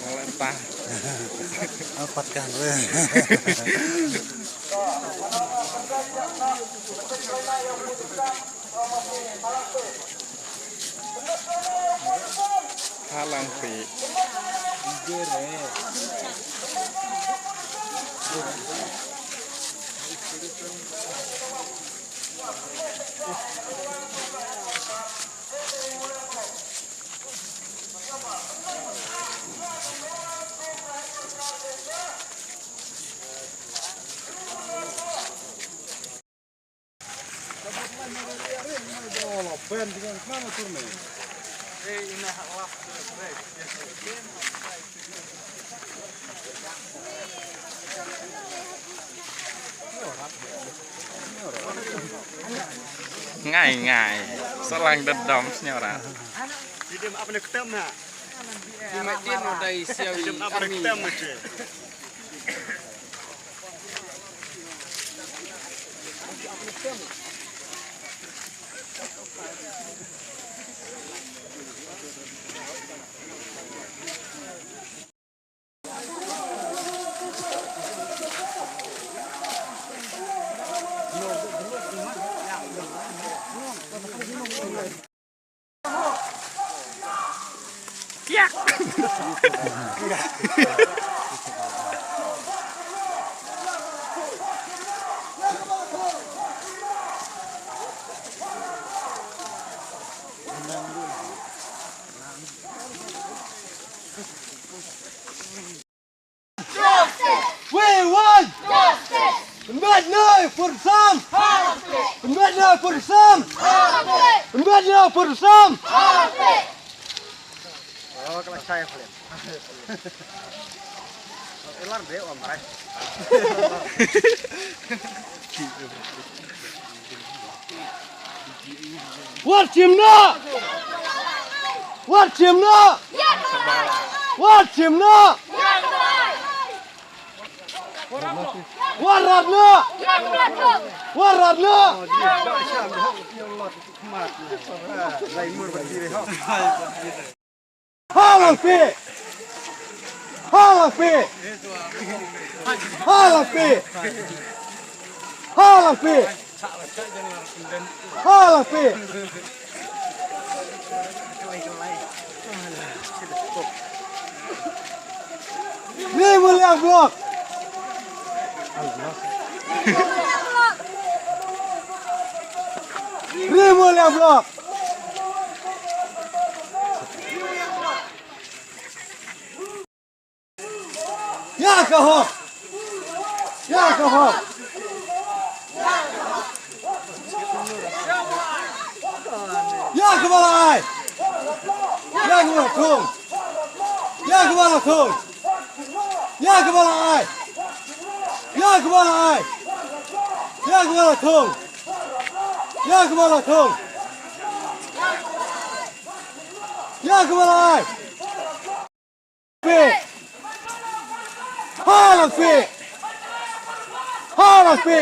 Melempar. Alpatkan. Halang pi. Ben dengan mana turun? Ngai selang dedom senyora. Hidup apa nak ketam nak? Di Madin udah siap Hidup apa nak ketam macam? Yak. We won! Met nu voor de Sam! Met nu voor de Sam! Met nu voor de Sam! Oh, kalau saya boleh. Elar deh, om Rai. Wat Jimna! Wat Jimna! Wat Jimna! Wat Radna! Wat Radna! Halang pi! Halang pi! Halang pi! Halang pi! Halang pi! Ni mulia blok! Ni mulia blok! Jakob! Jakob! Jakob alai! Jakob tung! Jakob tung! Jakob alai! Jakob alai! Jakob tung! Jakob tung! Jakob alai! Halang pi! Halang pi!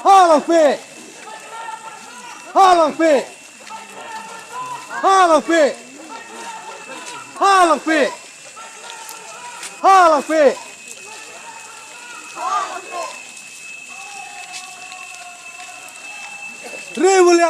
Halang pi! Halang pi! Halang pi! Halang pi! Halang pi! Revolution.